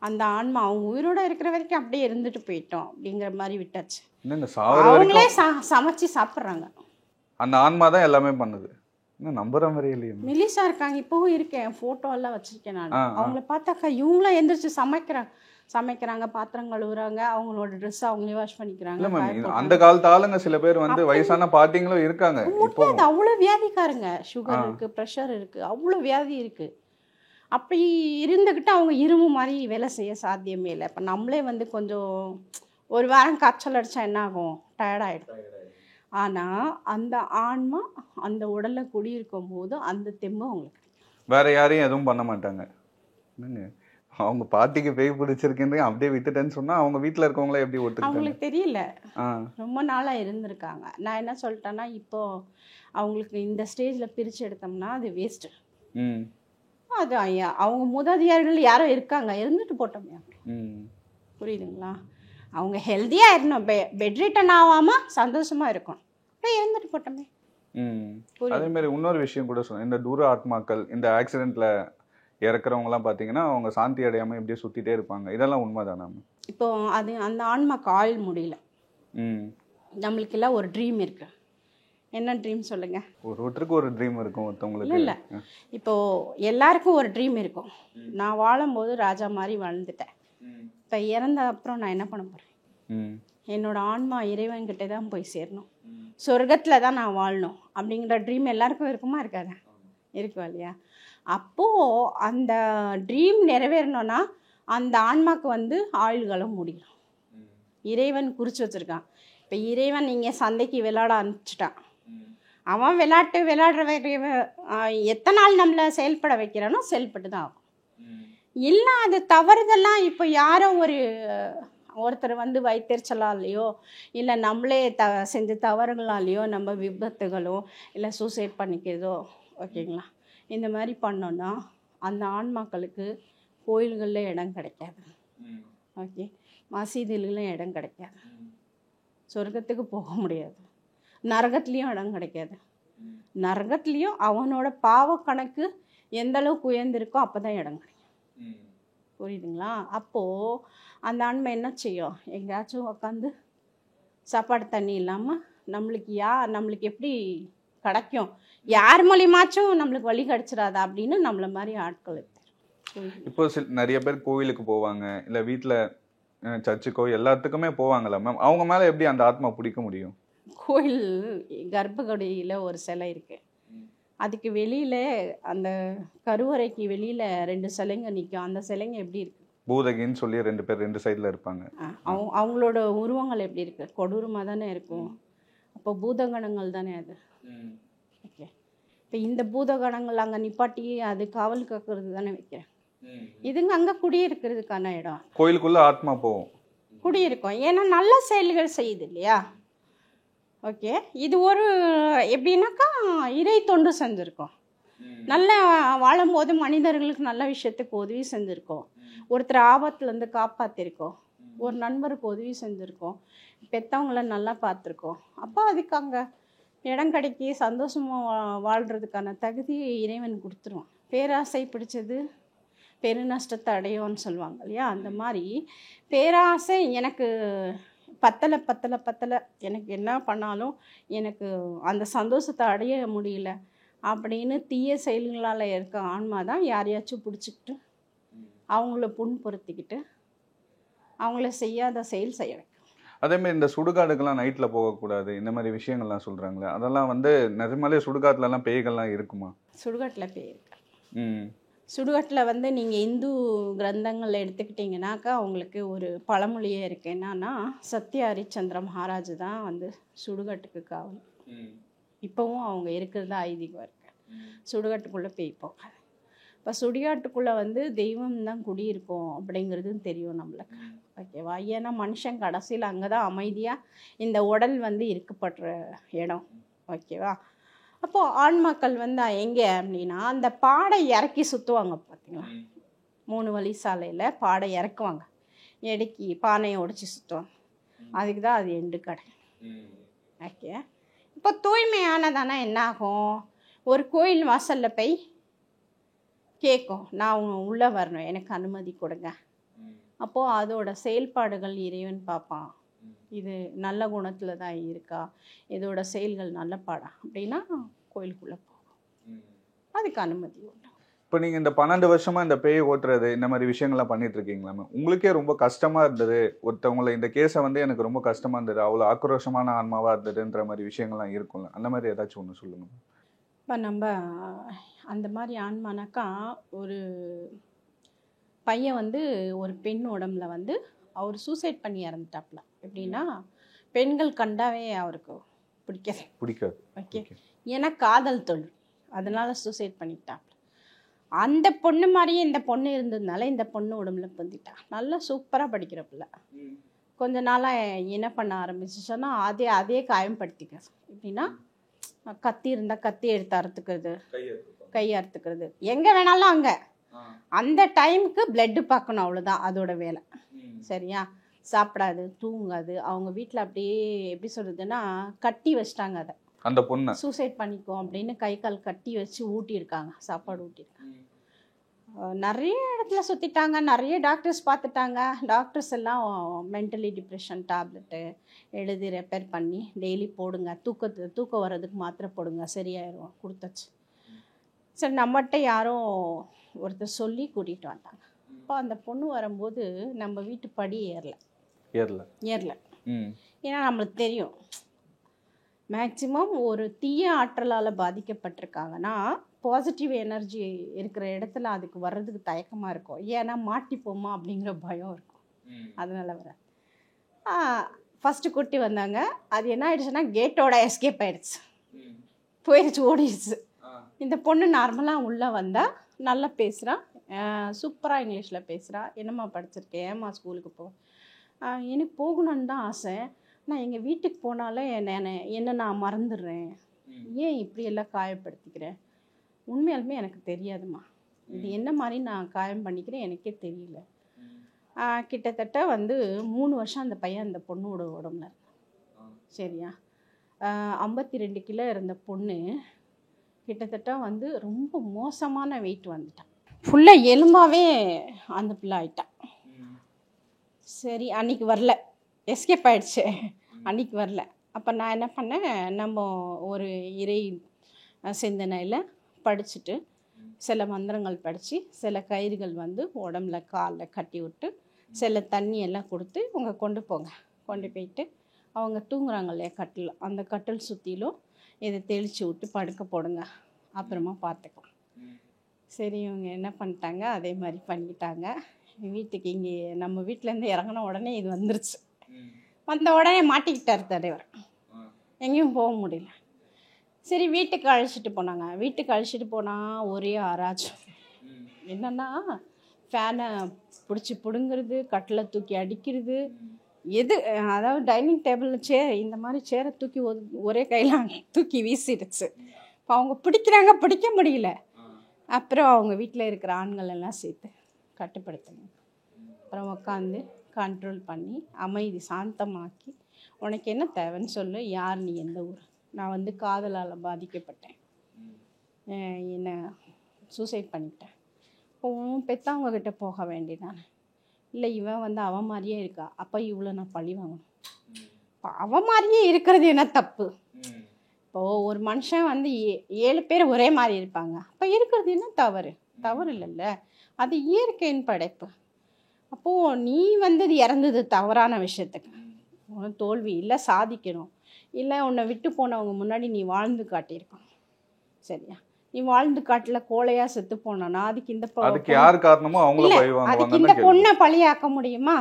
A: அந்த ஆன்மா அவங்க உயிரோட இருக்கிற வரைக்கும் அப்படியே இருந்துட்டு போயிட்டோம் அப்படிங்கிற மாதிரி விட்டாச்சு. அவங்களே சமைச்சு சாப்பிட்றாங்க.
B: அந்த ஆன்மா தான் எல்லாமே பண்ணுது. நம்புற மாதிரி இல்லையே.
A: மெலிசா இருக்காங்க, இப்போவும் இருக்கேன், ஃபோட்டோ எல்லாம் வச்சிருக்கேன் நான். அவங்கள பார்த்தாக்கா இவங்களாம் எந்திரிச்சு சமைக்கிறாங்க, பாத்திரம் கழுவுறாங்க, அவங்களோட ட்ரெஸ் அவங்களே வாஷ் பண்ணிக்கிறாங்க.
B: அந்த காலத்து ஆளுங்க சில பேர் வந்து வயசான பாட்டிங்களும் இருக்காங்க.
A: அவ்வளோ வியாதிக்காரங்க, சுகர் இருக்கு, ப்ரெஷர் இருக்கு, அவ்வளோ வியாதி இருக்கு. அப்படி இருந்துக்கிட்டு அவங்க இரும்பு மாதிரி வேலை செய்ய சாத்தியமே இல்லை. இப்போ நம்மளே வந்து கொஞ்சம் ஒரு வாரம் காய்ச்சல் அடித்தா என்ன ஆகும்? டயர்டாயிடும். ஆனால் அந்த ஆன்மா அந்த உடலில் குடியிருக்கும் போது அந்த தெம்பு அவங்களுக்கு
B: வேற யாரையும் எதுவும் பண்ண மாட்டாங்க. அவங்க பாட்டிக்கு பேய் பிடிச்சிருக்கேன் அப்படியே விட்டுட்டேன்னு சொன்னா அவங்க வீட்டில் இருக்கவங்களே எப்படி ஒத்துக்கிட்டாங்க?
A: அவங்களுக்கு தெரியல, ரொம்ப நாளாக இருந்திருக்காங்க. நான் என்ன சொல்லிட்டேன்னா, இப்போ அவங்களுக்கு இந்த ஸ்டேஜில் பிரித்து எடுத்தோம்னா அது வேஸ்ட்டு. அது அவங்க மூதாதையர்கள் யாரோ இருக்காங்க, இருந்துட்டு போட்டோமே. புரியுதுங்களா? அவங்க ஹெல்த்தியாக இருக்கணும், பெட் ரிட்டன் ஆகாமல் சந்தோஷமாக இருக்கணும், அப்படியே இருந்துட்டு போட்டோமே.
B: அதே மாதிரி இன்னொரு விஷயம் கூட சொன்னேன், இந்த தூர ஆத்மாக்கள் இந்த ஆக்சிடென்ட்ல இறக்குறவங்கலாம் பார்த்தீங்கன்னா அவங்க சாந்தி அடையாமல் இப்படியே சுற்றிட்டே இருப்பாங்க. இதெல்லாம் உண்மைதானா? இப்போ
A: அது அந்த ஆன்மாக்கு ஆயுள் முடியல. நம்மளுக்கு எல்லாம் ஒரு ட்ரீம் இருக்கு. என்ன ட்ரீம் சொல்லுங்க?
B: ஒருத்தருக்கு ஒரு ட்ரீம் இருக்கும், ஒருத்தவங்களுக்கு
A: இல்லை. இப்போ எல்லாருக்கும் ஒரு ட்ரீம் இருக்கும். நான் வாழும்போது ராஜா மாதிரி வாழ்ந்துட்டேன், இப்போ இறந்த அப்புறம் நான் என்ன பண்ண போகிறேன்? என்னோட ஆன்மா இறைவன்கிட்ட தான் போய் சேரணும், சொர்க்கத்தில் தான் நான் வாழணும் அப்படிங்கிற ட்ரீம் எல்லாருக்கும் இருக்குமா? இருக்காது? இருக்கும் இல்லையா? அப்போது அந்த ட்ரீம் நிறைவேறணும்னா அந்த ஆன்மாவுக்கு வந்து ஆயுள்களும் முடியும். இறைவன் குறித்து வச்சுருக்கான். இப்போ இறைவன் நீங்கள் சந்தைக்கு விளையாட அனுப்பிச்சிட்டான், அவன் விளையாடுற எத்தனை நாள் நம்மளை செயல்பட வைக்கிறானோ செயல்பட்டு தான் ஆகும். இல்லை அது தவறுதெல்லாம் இப்போ யாரோ ஒருத்தர் வந்து வயிற்றுச்சலாலேயோ இல்லை நம்மளே செஞ்ச தவறுகளாலேயோ நம்ம விபத்துகளோ இல்லை சூசைட் பண்ணிக்கிறதோ, ஓகேங்களா, இந்த மாதிரி பண்ணோன்னா அந்த ஆன்மாக்களுக்கு கோயில்களில் இடம் கிடைக்காது, ஓகே, மசீதிலும் இடம் கிடைக்காது, சொர்க்கத்துக்கு போக முடியாது, நரகத்துலேயும் இடம் கிடைக்காது. நரகத்துலேயும் அவனோட பாவ கணக்கு எந்த அளவுக்கு உயர்ந்திருக்கோ அப்போ தான் இடம் கிடைக்கும். புரியுதுங்களா? அப்போது அந்த ஆன்மை என்ன செய்யும்? எங்கேயாச்சும் உட்காந்து சாப்பாடு தண்ணி இல்லாமல் நம்மளுக்கு எப்படி கிடைக்கும், யார் மூலியமாச்சும் நம்மளுக்கு வழி கிடைச்சிடாதா அப்படின்னு நம்மள மாதிரி ஆட்கள் இருக்கு.
B: இப்போ நிறைய பேர் கோவிலுக்கு போவாங்க, இல்லை வீட்டில் சர்ச்சுக்கோ எல்லாத்துக்குமே போவாங்கல்ல மேம், அவங்க மேலே எப்படி அந்த ஆத்மா பிடிக்க முடியும்?
A: கோயில் கர்ப்பகுடியில் ஒரு சிலை இருக்குது, அதுக்கு வெளியில் அந்த கருவறைக்கு வெளியில் 2 சிலைங்க நிற்கும். அந்த சிலைங்க எப்படி இருக்குது?
B: பூதகின்னு சொல்லி 2 பேர் 2 சைடில் இருப்பாங்க.
A: அவங்களோட உருவங்கள் எப்படி இருக்குது? கொடூரமாக தானே இருக்கும். அப்போ பூதகணங்கள் தானே அது. ஓகே, இப்போ இந்த பூதகணங்கள் அங்கே நிப்பாட்டி அது காவல் காக்கிறது தானே வைக்கிறேன். இதுங்க அங்கே குடியிருக்கிறதுக்கான இடம்.
B: கோயிலுக்குள்ள ஆத்மா போகும்,
A: குடியிருக்கும், ஏன்னா நல்ல செயல்கள் செய்யுது இல்லையா? ஓகே, இது ஒரு எப்படின்னாக்கா இறை தொண்டு செஞ்சுருக்கோம், நல்ல வாழும்போது மனிதர்களுக்கு நல்ல விஷயத்துக்கு உதவி செஞ்சுருக்கோம், ஒருத்தர் ஆபத்துலேருந்து காப்பாற்றிருக்கோம், ஒரு நண்பருக்கு உதவி செஞ்சுருக்கோம், பெற்றவங்கள நல்லா பார்த்துருக்கோம். அப்போ அதுக்கு அங்கே இடம் கிடைக்கி சந்தோஷமாக வாழ்கிறதுக்கான தகுதியை இறைவன் கொடுத்துருவான். பேராசை பிடிச்சது பெருநஷ்டத்தை அடையும்னு சொல்லுவாங்க இல்லையா, அந்த மாதிரி பேராசை எனக்கு பத்தலை பத்தலை பத்தலை, எனக்கு என்ன பண்ணாலும் எனக்கு அந்த சந்தோஷத்தை அடைய முடியல அப்படின்னு தீய செயல்களால் இருக்க ஆன்மா தான் யாரையாச்சும் பிடிச்சிக்கிட்டு அவங்கள புண்படுத்திக்கிட்டு அவங்கள செய்யாத செயல் செய்ய வைக்கும்.
B: அதேமாதிரி இந்த சுடுகாடுக்கெல்லாம் நைட்டில் போகக்கூடாது இந்த மாதிரி விஷயங்கள்லாம் சொல்கிறாங்களே, அதெல்லாம் வந்து நிஜமாலே சுடுகாட்டுலலாம் பேய்கள்லாம் இருக்குமா?
A: சுடுகாட்டில் பேய் இருக்கு.
B: ம்.
A: சுடுகாட்டில் வந்து நீங்கள் இந்து கிரந்தங்கள் எடுத்துக்கிட்டிங்கனாக்கா அவங்களுக்கு ஒரு பழமொழியே இருக்குது. என்னன்னா, சத்ய ஹரிச்சந்திர மகாராஜ் தான் வந்து சுடுகாட்டுக்கு காவல். இப்போவும் அவங்க இருக்கிறதா ஐதீகம் இருக்கு. சுடுகாட்டுக்குள்ளே பேய் போகாது. இப்போ சுடுகாட்டுக்குள்ளே வந்து தெய்வம் தான் குடியிருக்கும் அப்படிங்கிறதும் தெரியும் நம்மளுக்கு. ஓகேவா? ஏன்னா மனுஷன் கடைசியில் அங்கே தான் அமைதியாக இந்த உடல் வந்து இருக்கப்படுற இடம். ஓகேவா? அப்போது ஆன்மாக்கள் வந்து எங்கே அப்படின்னா அந்த பாடை இறக்கி சுற்றுவாங்க பார்த்தீங்களா, 3 வழி சாலையில் பாடை இறக்குவாங்க, இறக்கி பானையை உடைச்சி சுற்றுவாங்க. அதுக்கு தான் அது எண்டு கடை. ஓகே. இப்போ தூய்மையானதானா என்ன ஆகும், ஒரு கோயில் வாசலில் போய் கேட்கும், நான் உள்ளே வரணும், எனக்கு அனுமதி கொடுங்க. அப்போது அதோட செயல்பாடுகள் இறைவன் பார்ப்பான், இது நல்ல குணத்தில் தான் இருக்கா, இதோட செயல்கள் நல்ல பாடா அப்படின்னா கோயிலுக்குள்ளே போகும், அதுக்கு அனுமதி உண்டு.
B: இப்போ நீங்கள் இந்த 12 வருஷமா இந்த பேயை ஓட்டுறது இந்த மாதிரி விஷயங்கள்லாம் பண்ணிட்டு இருக்கீங்களா மேம்? உங்களுக்கே ரொம்ப கஷ்டமா இருந்தது, ஒருத்தவங்களை இந்த கேஸை வந்து எனக்கு ரொம்ப கஷ்டமா இருந்தது, அவ்வளோ ஆக்ரோஷமான ஆன்மாவா இருந்ததுன்ற மாதிரி விஷயங்கள்லாம் இருக்கும்ல, அந்த மாதிரி ஏதாச்சும் ஒன்று சொல்லுங்க.
A: இப்போ நம்ம அந்த மாதிரி ஆன்மானாக்கா, ஒரு பையன் வந்து ஒரு பெண் உடம்புல வந்து அவர் சூசைட் பண்ணி இறந்துட்டாப்புல. எப்படின்னா பெண்கள் கண்டாவே அவருக்கு பிடிக்காது. ஓகே. ஏன்னா காதல் தொழில், அதனால சூசைட் பண்ணிட்டாப்புல. அந்த பொண்ணு மாதிரியே இந்த பொண்ணு இருந்ததுனால இந்த பொண்ணு உடம்புல பொந்திட்டா. நல்லா சூப்பராக படிக்கிற பிள்ளை. கொஞ்ச நாளாக என்ன பண்ண ஆரம்பிச்சிச்சோன்னா அதே காயம்படுத்திக்க. எப்படின்னா கத்தி இருந்தால் கத்தி எடுத்து அறுத்துக்கிறது, கை அறுத்துக்கிறது, எங்கே வேணாலும் அங்கே அந்த டைமுக்கு பிளட்டு பார்க்கணும், அவ்வளோதான் அதோட வேலை. சரியா? சாப்பிடாது, தூங்காது. அவங்க வீட்டில் அப்படியே எப்படி சொல்கிறதுன்னா கட்டி வச்சிட்டாங்க, அதை
B: அந்த பொண்ணை
A: சூசைட் பண்ணிக்கோ அப்படின்னு கை கால் கட்டி வச்சு ஊட்டியிருக்காங்க, சாப்பாடு ஊட்டியிருக்காங்க. நிறைய இடத்துல சுற்றிட்டாங்க, நிறைய டாக்டர்ஸ் பார்த்துட்டாங்க. டாக்டர்ஸ் எல்லாம் மென்டலி டிப்ரெஷன் டேப்லெட்டு எழுதி ரெப்பேர் பண்ணி டெய்லி போடுங்க, தூக்கம் வர்றதுக்கு மாத்திரை போடுங்க, சரியாயிடும் கொடுத்தாச்சு. சரி, நம்மகிட்ட யாரும் ஒருத்தர் சொல்லி கூட்டிகிட்டு வந்தாங்க. அப்போ அந்த பொண்ணு வரும்போது நம்ம வீட்டு படி ஏறல. ஏன்னா நம்மளுக்கு தெரியும் மேக்சிமம் ஒரு தீய ஆற்றலால் பாதிக்கப்பட்டிருக்காங்கன்னா பாசிட்டிவ் எனர்ஜி இருக்கிற இடத்துல அதுக்கு வர்றதுக்கு தயக்கமாக இருக்கும். ஏன்னா மாட்டிப்போமா அப்படிங்கிற பயம் இருக்கும், அதனால வர. ஃபஸ்ட்டு கூட்டி வந்தாங்க. அது என்ன ஆயிடுச்சுன்னா கேட்டோட எஸ்கேப் ஆயிடுச்சு, போயிடுச்சு, ஓடிடுச்சு. இந்த பொண்ணு நார்மலாக உள்ளே வந்தால் நல்லா பேசுகிறா, சூப்பராக இங்கிலீஷில் பேசுகிறா. என்னம்மா படிச்சிருக்கேன், ஏம்மா ஸ்கூலுக்கு போ, எனக்கு போகணுன்னு தான் ஆசை, நான் எங்கள் வீட்டுக்கு போனாலே என்ன நான் மறந்துடுறேன், ஏன் இப்படியெல்லாம் காயப்படுத்திக்கிறேன், உண்மையாலுமே எனக்கு தெரியாதுமா, இது என்ன மாதிரி நான் காயம் பண்ணிக்கிறேன் எனக்கே தெரியல. கிட்டத்தட்ட வந்து 3 வருஷம் அந்த பையன் அந்த பொண்ணோட உடம்புல இருந்தான். சரியா? 52 கிலோ இருந்த பொண்ணு கிட்டத்தட்ட வந்து ரொம்ப மோசமான வெயிட் வந்துட்டான், ஃபுல்லாக எலும்பாவே அந்த பிள்ளை ஆயிட்டான். சரி, அன்றைக்கி வரல, எஸ்கேப் ஆயிடுச்சு, அன்றைக்கி வரல. அப்போ நான் என்ன பண்ணேன், நம்ம ஒரு இறை சிந்தனையில் படிச்சுட்டு சில மந்திரங்கள் படித்து சில கயிறுகள் வந்து உடம்புல காலில் கட்டி விட்டு சில தண்ணியெல்லாம் கொடுத்து இவங்க கொண்டு போயிட்டு அவங்க தூங்குறாங்க இல்லையா கட்டில், அந்த கட்டில் சுற்றிலும் இதை தெளித்து விட்டு படுக்க போடுங்க, அப்புறமா பார்த்துக்கலாம். சரி, இவங்க என்ன பண்ணிட்டாங்க, அதே மாதிரி பண்ணிக்கிட்டாங்க. வீட்டுக்கு இங்கே நம்ம வீட்டிலேருந்து இறங்கின உடனே இது வந்துருச்சு. வந்த உடனே மாட்டிக்கிட்டார் தலைவர், எங்கேயும் போக முடியல. சரி, வீட்டுக்கு அழைச்சிட்டு போனாங்க. வீட்டுக்கு அழைச்சிட்டு போனால் ஒரே ஆராய்ச்சல். என்னென்னா ஃபேனை பிடிச்சி பிடுங்கிறது, கட்டில் தூக்கி அடிக்கிறது, அதாவது டைனிங் டேபிள் சேர், இந்த மாதிரி சேரை தூக்கி ஒரே கையில் தூக்கி வீசிடுச்சு. இப்போ அவங்க பிடிக்கிறாங்க, பிடிக்க முடியல. அப்புறம் அவங்க வீட்டில் இருக்கிற ஆண்கள் எல்லாம் சேர்த்து கட்டுப்படுத்துங்க. அப்புறம் உட்காந்து கண்ட்ரோல் பண்ணி அமைதி சாந்தமாக்கி உனக்கு என்ன தேவைன்னு சொல்லு, யார் நீ, எந்த ஊர், நான் வந்து காதலால் பாதிக்கப்பட்டேன், என்னை சூசைட் பண்ணிக்கிட்டேன், இப்போ உன் பெற்றவங்கக்கிட்ட போக வேண்டியதானே, இல்லை இவன் வந்து அவன் மாதிரியே இருக்கா, அப்போ இவ்வளோ நான் பழி வாங்கணும், இப்போ அவன் மாதிரியே இருக்கிறது என்ன தப்பு, இப்போது ஒரு மனுஷன் வந்து 7 பேர் ஒரே மாதிரி இருப்பாங்க, அப்போ இருக்கிறது என்ன தவறு இல்லைல்ல, அது இயற்கையின் படைப்பு. அப்போது நீ வந்து இறந்தது தவறான விஷயத்துக்கு, உன் தோல்வி இல்லை சாதிக்கணும், இல்லை உன்னை விட்டு போனவங்க முன்னாடி நீ வாழ்ந்து காட்டியிருக்கணும், சரியா, நீ வாழ்ந்து காட்டல கோழையாக செத்து போனா அதுக்கு
B: யார் காரணமோ அவங்கள பழி வாங்குவாங்க.
A: அதுக்கு இந்த பொண்ணை பழியாக்க முடியுமா?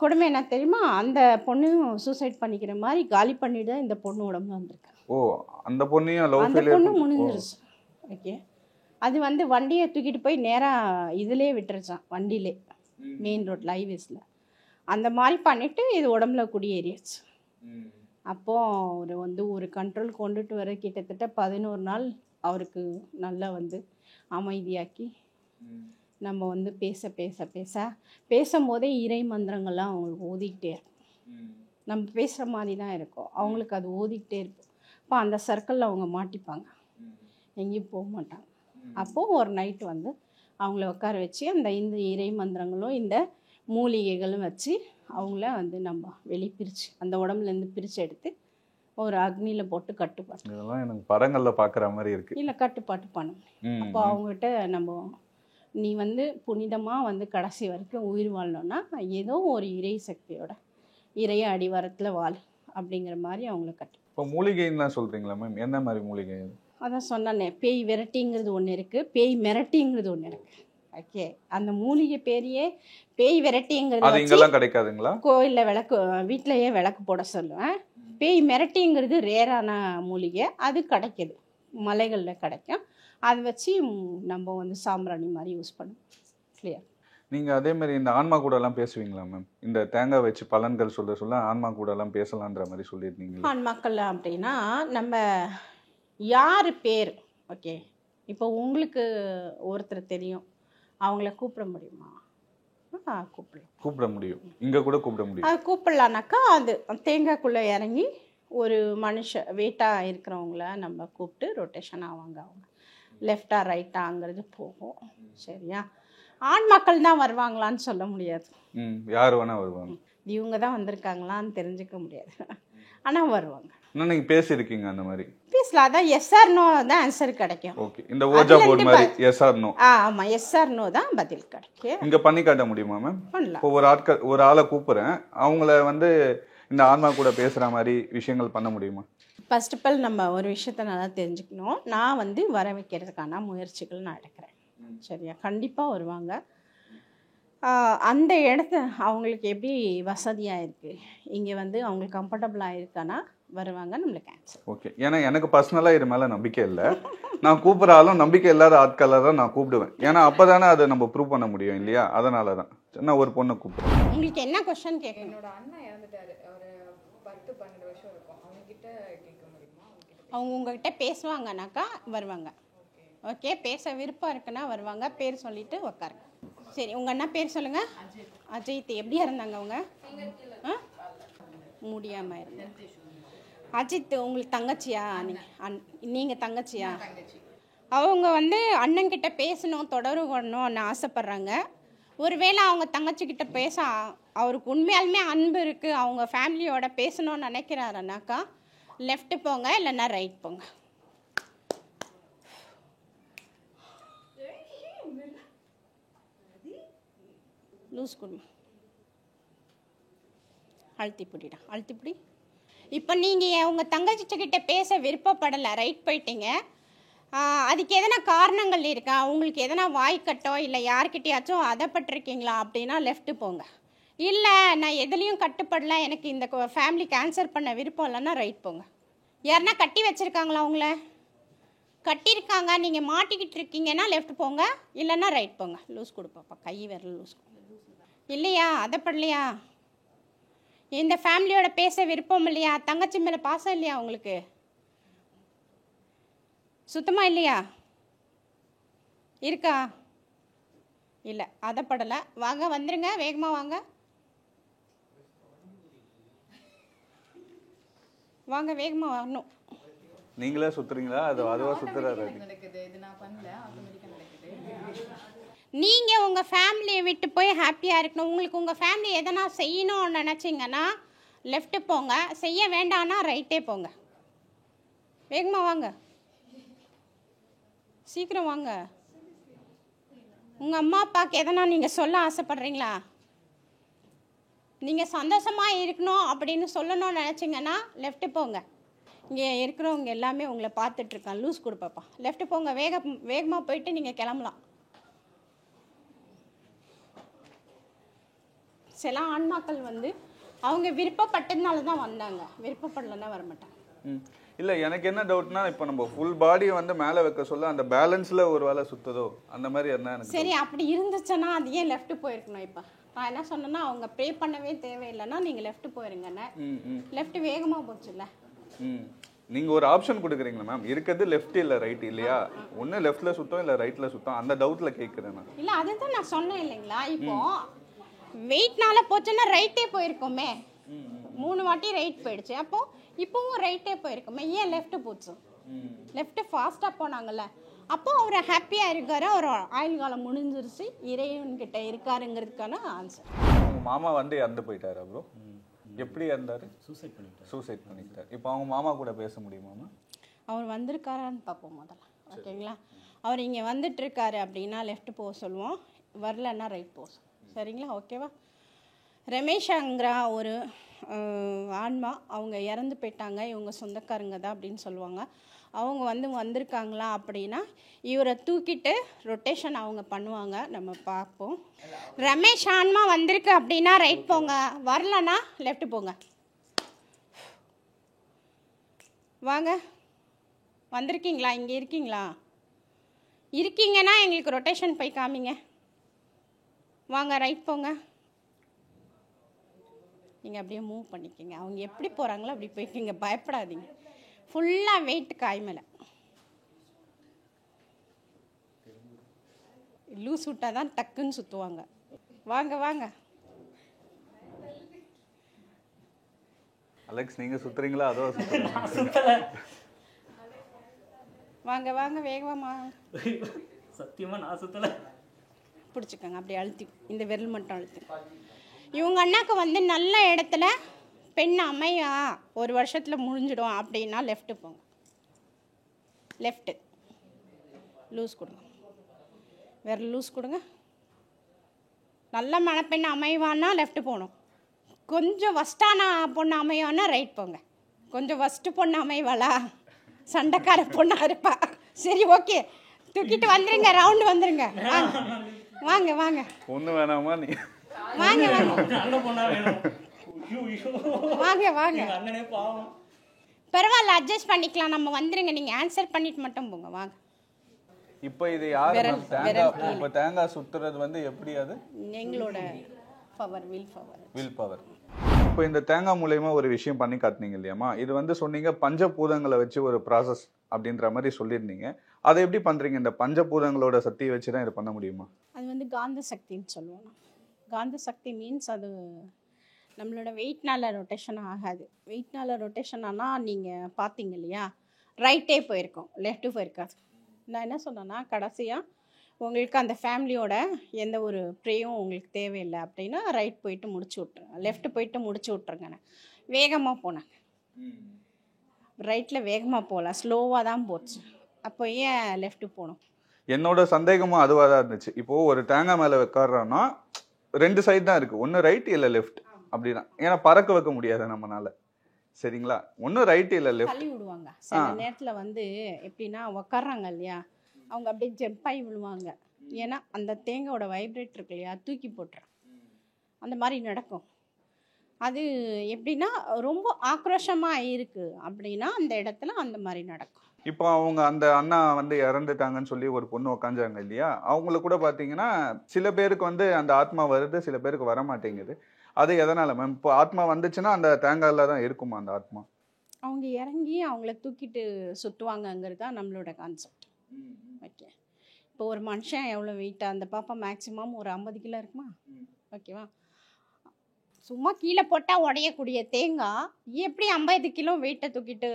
A: கொடுமை என்ன தெரியுமா, அந்த பொண்ணும் சூசைட் பண்ணிக்கிற மாதிரி காலி பண்ணிட்டு தான் இந்த பொண்ணு உடம்புல வந்திருக்கு.
B: ஓ, அந்த பொண்ணையும் லவ்
A: அந்த பொண்ணு முடிஞ்சிருச்சு. ஓகே, அது வந்து வண்டியை தூக்கிட்டு போய் நேராக இதுலேயே விட்டுருச்சான், வண்டியிலே மெயின் ரோட்டில் ஹைவேஸில். அந்த மாதிரி பண்ணிவிட்டு இது உடம்புல குடியேறிடுச்சு. அப்போது ஒரு கண்ட்ரோல் கொண்டுட்டு வர கிட்டத்தட்ட 11 நாள் அவருக்கு நல்லா வந்து அமைதியாக்கி நம்ம வந்து பேசும்போதே இறை மந்திரங்கள்லாம் அவங்களுக்கு ஓதிக்கிட்டே இருக்கும். நம்ம பேசுகிற மாதிரி தான் இருக்கும், அவங்களுக்கு அது ஓதிக்கிட்டே இருக்கும். அப்போ அந்த சர்க்கிளில் அவங்க மாட்டிப்பாங்க, எங்கேயும் போக மாட்டாங்க. அப்போது ஒரு நைட்டு வந்து அவங்கள உட்கார வச்சு இந்த இறை மந்திரங்களும் இந்த மூலிகைகளும் வச்சு அவங்கள வந்து நம்ம பிரித்து அந்த உடம்புலேருந்து பிரித்து எடுத்து ஒரு அக்னியில் போட்டு கட்டுப்பாடு.
B: இதெல்லாம் எனக்கு படங்களில் பார்க்குற மாதிரி இருக்குது.
A: இல்லை, கட்டுப்பாட்டு பண்ணணும். அப்போ அவங்ககிட்ட நம்ம நீ வந்து புனிதமாக வந்து கடைசி வரைக்கும் உயிர் வாழணும்னா ஏதோ ஒரு இறை சக்தியோட இறைய அடிவாரத்தில் வாழ் அப்படிங்கிற மாதிரி அவங்கள கட்டு.
B: இப்போ மூலிகைன்னு தான் சொல்கிறீங்களா மேம்? என்ன மாதிரி மூலிகை?
A: அதான் சொன்னேனே, பேய் விரட்டிங்கிறது ஒன்று இருக்குது, பேய் மிரட்டிங்கிறது ஒன்று இருக்குது. ஓகே, அந்த மூலிகை பேரையே பேய் விரட்டிங்கிறது
B: இங்கெல்லாம் கிடைக்காதுங்களா?
A: கோயிலில் வீட்டிலையே விளக்கு போட சொல்லுவேன். பேய் மிரட்டிங்கிறது ரேரான மூலிகை, அது கிடைக்கிது, மலைகளில் கிடைக்கும். அதை வச்சு நம்ம வந்து சாம்பிராணி மாதிரி யூஸ் பண்ணுவோம். கிளியர்.
B: நீங்கள் அதே மாதிரி இந்த ஆன்மா கூடலாம் பேசுவீங்களா மேம்? இந்த தேங்காய் வச்சு பலன்கள் சொல்ல ஆன்மா கூடலாம் பேசலான்ற மாதிரி சொல்லியிருந்தீங்க.
A: ஆன்மாக்கள் அப்படின்னா நம்ம யார் பேர், ஓகே, இப்போ உங்களுக்கு ஒருத்தர் தெரியும், அவங்கள கூப்பிட முடியுமா?
B: கூப்பிட முடியும், இங்கே கூட கூப்பிட முடியும்.
A: அது கூப்பிடலான்னாக்கா அது தேங்காய்க்குள்ளே இறங்கி ஒரு வெயிட்டாக இருக்கிறவங்கள நம்ம கூப்பிட்டு ரொட்டேஷன் ஆவாங்க, அவங்க லெஃப்டாக ரைட்டாங்கிறது போகும். சரியா? ஆண்மக்கள் தான் வருவாங்களான்னு சொல்ல முடியாது,
B: யார் வேணால் வருவாங்க,
A: இவங்க தான் வந்திருக்காங்களான்னு தெரிஞ்சுக்க முடியாது, ஆனால் வருவாங்க.
B: நீங்கள் பேசியிருக்கீங்க அந்த மாதிரி?
A: பேசலாம், அதான் எஸ் ஆர் நோ தான் ஆன்சர் கிடைக்கும்.
B: ஓகே, இந்த ஓஜா போர்டு மாதிரி எஸ் ஆர் நோ.
A: ஆமாம், எஸ் ஆர் நோ தான் பதில் கிடைக்கும்.
B: இங்கே பண்ணி காட்ட முடியுமா மேம்?
A: பண்ணலாம்.
B: இப்போ ஒரு ஆளை கூப்பிட்றேன், அவங்கள வந்து இந்த ஆன்மா கூட பேசுகிற மாதிரி விஷயங்கள் பண்ண முடியுமா?
A: ஃபர்ஸ்ட் ஆஃப் ஆல் நம்ம ஒரு விஷயத்த நல்லா தெரிஞ்சுக்கணும். நான் வந்து வர வைக்கிறதுக்கான முயற்சிகள் நான் எடுக்கிறேன். சரியா? கண்டிப்பாக வருவாங்க. அந்த இடத்த அவங்களுக்கு எப்படி வசதியாக இருக்குது, இங்கே வந்து அவங்களுக்கு கம்ஃபர்டபுளாக இருக்கானா வருவாங்க, நம்மளுக்கு ஆன்சர்.
B: ஓகே, ஏன்னா எனக்கு பர்சனலாக இது மேலே நம்பிக்கை இல்லை. நான் கூப்பிட்ற ஆளும் நம்பிக்கை இல்லாத ஆட்களாக தான் நான் கூப்பிடுவேன். ஏன்னா அப்போ தானே அதை நம்ம ப்ரூவ் பண்ண முடியும் இல்லையா? அதனால தான் நான் ஒரு பொண்ணை கூப்பிடுவேன்.
A: உங்களுக்கு என்ன கொஸ்டின் கேட்கணும்?
F: என்னோட அண்ணன் இறந்துட்டாரு, ஒரு 10-12 வருஷம் இருக்கும், அவங்ககிட்ட கேட்க முடியுமா?
A: அவங்க உங்ககிட்ட பேசுவாங்கனாக்கா வருவாங்க. ஓகே, பேச விருப்பம் இருக்குன்னா வருவாங்க. பேர் சொல்லிட்டு உட்காருங்க. சரி, உங்கள் அண்ணா பேர் சொல்லுங்கள். அஜித். எப்படியா இருந்தாங்க அவங்க? முடியாமல் இருந்தாங்க. அஜித் உங்களுக்கு தங்கச்சியா? நீங்கள் தங்கச்சியா? அவங்க வந்து அண்ணன்கிட்ட பேசணும், தொடர்பு கொள்ளணும்னு ஆசைப்பட்றாங்க. ஒருவேளை அவங்க தங்கச்சிக்கிட்ட பேச அவருக்கு உண்மையாலுமே அன்பு இருக்குது, அவங்க ஃபேமிலியோட பேசணும்னு நினைக்கிறாருனாக்கா லெஃப்ட் போங்க, இல்லைன்னா ரைட் போங்க. லூஸ் கொடுங்க, அழுத்தி பிடிடா, அழுத்தி பிடி. இப்போ நீங்கள் உங்கள் தங்கச்சிக்கிட்ட பேச விருப்பப்படலை, ரைட் போயிட்டீங்க. அதுக்கு எதனா காரணங்கள் இருக்கா, உங்களுக்கு எதனா வாய்க்கட்டோ இல்லை யார்கிட்டையாச்சும் அதப்பட்டிருக்கீங்களா அப்படின்னா லெஃப்ட்டு போங்க. இல்லை நான் எதுலேயும் கட்டுப்படல, எனக்கு இந்த ஃபேமிலிக்கு ஆன்சர் பண்ண விருப்பம் இல்லைன்னா ரைட் போங்க. யாருன்னா கட்டி வச்சுருக்காங்களா? அவங்கள கட்டியிருக்காங்க, நீங்கள் மாட்டிக்கிட்டு இருக்கீங்கன்னா லெஃப்ட் போங்க, இல்லைன்னா ரைட் போங்க. லூஸ் கொடுப்பாப்பா, கை விரல் லூஸ் இல்லையா? அதப்படலையா? இந்த ஃபேமிலியோட பேச விருப்பம் இல்லையா? தங்கச்சி மேலே பாசம் இல்லையா உங்களுக்கு? சுத்தமாக இல்லையா? இருக்கா? இல்லை, அதப்படலை. வாங்க, வந்துடுங்க, வேகமாக வாங்க. வாங்க வேகமாக வரணும்.
B: நீங்களே சுத்துறீங்களா அதுவா சுத்துறாரு?
F: நடக்குது, இது நான் பண்ணல, ஆட்டோமேட்டிக்காக நடக்குது.
A: நீங்கள் உங்கள் ஃபேமிலியை விட்டு போய் ஹாப்பியாக இருக்கணும். உங்களுக்கு உங்கள் ஃபேமிலி எதனா செய்யணும்னு நினச்சிங்கன்னா லெஃப்ட்டு போங்க, செய்ய வேண்டாம்னா ரைட்டே போங்க. வேகமாக வாங்க, சீக்கிரம் வாங்க. உங்கள் அம்மா அப்பாவுக்கு எதனா நீங்கள் சொல்ல ஆசைப்பட்றீங்களா? நீங்கள் சந்தோஷமாக இருக்கணும் அப்படின்னு சொல்லணும்னு நினச்சிங்கன்னா லெஃப்ட்டு போங்க. இங்கே இருக்கிறவங்க எல்லாமே உங்களை பார்த்துட்ருக்கான், லூஸ் கொடுப்பாப்பா. லெஃப்ட்டு போங்க, வேகமாக போயிட்டு நீங்கள் கிளம்பலாம். சில ஆன்மாக்கள் வந்து அவங்க விருப்பப்பட்டதுனால தான் வந்தாங்க, விருப்பப்படலைன்னா வரமாட்டாங்க.
B: இல்லை, எனக்கு என்ன டவுட்னா, இப்போ நம்ம ஃபுல் பாடியை வந்து மேலே வைக்க சொல்ல அந்த பேலன்ஸில் ஒரு வேலை சுற்றுதோ அந்த மாதிரி என்ன எனக்கு.
A: சரி, அப்படி இருந்துச்சுன்னா அது ஏன் லெஃப்ட் போயிருக்கணும்? இப்போ நான் என்ன சொன்னேன்னா, அவங்க ப்ரே பண்ணவே தேவையில்லைன்னா நீங்கள் லெஃப்ட் போயிருங்கண்ணே. லெஃப்ட் வேகமாக போச்சுல்ல.
B: நீங்கள் ஒரு ஆப்ஷன் கொடுக்குறீங்களா மேம்? இருக்கிறது லெஃப்ட் இல்லை ரைட் இல்லையா? ஒன்று லெஃப்டில் சுத்தம் இல்லை ரைட்டில் சுத்தம், அந்த டவுட்டில் கேட்குறேன் நான்.
A: இல்லை, அதுதான் நான் சொன்னேன் இல்லைங்களா. இப்போ வெயிட்னால போச்சுன்னா ரைட்டே போயிருக்கோமே. 3 வாட்டி ரைட் போயிடுச்சு, அப்போ இப்போவும் ரைட்டே போயிருக்கோமே, ஏன் லெஃப்ட் போச்சு? லெஃப்ட் ஃபாஸ்ட்டாக போனாங்கல்ல, அப்போ அவர் ஹாப்பியாக இருக்காரு, அவர் ஆயுள் காலம் முடிஞ்சிருச்சு, இறைவன்கிட்ட இருக்காருங்கிறதுக்கான ஆன்சர்.
B: உங்கள் மாமா வந்து இறந்து போயிட்டாரு ப்ரோ. எப்படி இறந்தாரு? சூசைட் பண்ணிக்கிட்டார். இப்போ அவங்க மாமா கூட பேச முடியுமாமா?
A: அவர் வந்திருக்காரான்னு பார்ப்போம் முதல்ல, ஓகேங்களா? அவர் இங்கே வந்துட்டு இருக்காரு அப்படின்னா லெஃப்ட் போக சொல்லுவோம், வரலன்னா ரைட் போக சொல்லுவோம். சரிங்களா? ஓகேவா? ரமேஷாங்கிற ஒரு ஆன்மா, அவங்க இறந்து போயிட்டாங்க, இவங்க சொந்தக்காரங்க தான் அப்படின்னு சொல்லுவாங்க. அவங்க வந்திருக்காங்களா அப்படின்னா இவரை தூக்கிட்டு ரொட்டேஷன் அவங்க பண்ணுவாங்க, நம்ம பார்ப்போம். ரமேஷ் ஆன்மா வந்திருக்கு அப்படின்னா ரைட் போங்க, வரலன்னா லெஃப்ட் போங்க. வாங்க, வந்திருக்கீங்களா? இங்கே இருக்கீங்களா? இருக்கீங்கன்னா எங்களுக்கு ரொட்டேஷன் போய் காமிங்க. வாங்க, ரைட் போங்க. நீங்கள் அப்படியே மூவ் பண்ணிக்கோங்க, அவங்க எப்படி போகிறாங்களோ அப்படி போய்க்கிங்க, பயப்படாதீங்க. ஃபுல்லாக வெயிட் காய் மேலே. லூஸ் விட்டால் தான் டக்குன்னு சுற்றுவாங்க. வாங்க வாங்க.
B: அலெக்ஸ், நீங்கள் சுற்றுறீங்களா அதோ
C: சுத்தலை?
A: வாங்க வாங்க, வேகமாக
C: சத்தியமாக நான் சுத்தலை.
A: பிடிச்சிக்கோங்க, அப்படி அழுத்தி, இந்த விரல் மட்டும் அழுத்தி. இவங்க அண்ணாக்கு நல்ல இடத்துல பெண் அமையா 1 வருஷத்தில் முடிஞ்சிடும் அப்படின்னா லெஃப்ட்டு போங்க. லெஃப்ட்டு லூஸ் கொடுங்க, விரல் லூஸ் கொடுங்க. நல்ல மணப்பெண் அமைவானா லெஃப்ட்டு போகணும். கொஞ்சம் வஸ்ட்டான பொண்ணு அமைவானா ரைட் போங்க. கொஞ்சம் வஸ்ட்டு பொண்ணு அமைவாளா, சண்டைக்கார பொண்ணாக இருப்பா. சரி, ஓகே, தூக்கிட்டு வந்துருங்க, ரவுண்டு வந்துருங்க. வாங்க வாங்க.
B: ஒன்று வேணாமா? நீ
A: வாங்க வாங்க
C: நல்ல பொண்ணா வேணும்.
A: வாங்க வாங்க.
C: அண்ணனே பாவம்.
A: பரவாயில்ல, அட்ஜஸ்ட் பண்ணிக்கலாம், நம்ம வந்துருங்க. நீங்கள் ஆன்சர் பண்ணிட்டு மட்டும் போங்க. வாங்க.
B: இப்போ இது யார் தேங்காய்? இப்போ தேங்காய் சுத்துறது வந்து எப்படி? அது
A: எங்களோட பவர், வில் பவர்.
B: இப்போ இந்த தேங்காய் மூலயமா ஒரு விஷயம் பண்ணி காட்டினீங்க இல்லையாம்மா? இது வந்து சொன்னீங்க பஞ்சபூதங்களை வச்சு ஒரு ப்ராசஸ் அப்படின்ற மாதிரி சொல்லியிருந்தீங்க. அதை எப்படி பண்ணுறீங்க? இந்த பஞ்சபூதங்களோட சக்தியை வச்சு தான் இது பண்ண முடியுமா?
A: அது காந்த சக்தின்னு சொல்லுவோம். காந்த சக்தி மீன்ஸ் அது நம்மளோட வெயிட்னால ரொட்டேஷன் ஆகாது. வெயிட்னால ரொட்டேஷன் ஆனால் நீங்கள் பார்த்தீங்க இல்லையா, ரைட்டே போயிருக்கோம், லெஃப்ட்டு போயிருக்காது. நான் என்ன சொன்னேன்னா, கடைசியாக உங்களுக்கு அந்த ஃபேமிலியோட எந்த ஒரு ப்ரேயும் உங்களுக்கு தேவையில்லை அப்படின்னா ரைட் போயிட்டு முடிச்சு விட்ருங்க, லெஃப்ட் போயிட்டு முடிச்சு விட்ருங்கண்ணே. வேகமாக போனாங்க, ரைட்டில் வேகமாக போகலாம், ஸ்லோவாக தான் போச்சு. அப்போ ஏன் லெஃப்ட்டு போகணும்?
B: என்னோட சந்தேகமும் அதுவாக தான் இருந்துச்சு. இப்போது ஒரு தேங்காய் மேலே வைக்காரோன்னா 2 சைடு தான் இருக்குது, ஒன்று ரைட் இல்லை லெஃப்ட் அப்படின்னா. ஏன்னா பறக்க வைக்க முடியாது நம்மளால, சரிங்களா? ஒன்றும் ரைட் இல்லை லெஃப்ட்.
A: தள்ளி விடுவாங்க சில நேரத்தில். எப்படின்னா உக்காடுறாங்க இல்லையா, அவங்க அப்படியே ஜம்ப் ஆகி விழுவாங்க. ஏன்னா அந்த தேங்காயோட வைப்ரேட் இருக்கு இல்லையா, தூக்கி போட்டுறேன், அந்த மாதிரி நடக்கும். அது எப்படின்னா ரொம்ப ஆக்ரோஷமாக இருக்குது அப்படின்னா அந்த இடத்துல அந்த மாதிரி நடக்கும்.
B: இப்போ அவங்க அந்த அண்ணா வந்து இறந்துட்டாங்கன்னு சொல்லி ஒரு பொண்ணு உக்காஞ்சாங்க இல்லையா, அவங்கள கூட பார்த்தீங்கன்னா சில பேருக்கு வந்து அந்த ஆத்மா வருது, சில பேருக்கு வர மாட்டேங்குது. அது எதனால மேம்? இப்போ ஆத்மா வந்துச்சுன்னா அந்த தேங்காயில தான் இருக்குமா அந்த ஆத்மா?
A: அவங்க இறங்கி அவங்கள தூக்கிட்டு சுற்றுவாங்கங்கிறது தான் நம்மளோட கான்செப்ட். ஓகே, இப்போ ஒரு மனுஷன் எவ்வளோ வெயிட்டாக, அந்த பாப்பா மேக்ஸிமம் ஒரு 50 கிலோ இருக்குமா, ஓகேவா? சும்மா கீழே போட்டால் உடையக்கூடிய தேங்காய் எப்படி 50 கிலோ வெயிட்டை தூக்கிட்டு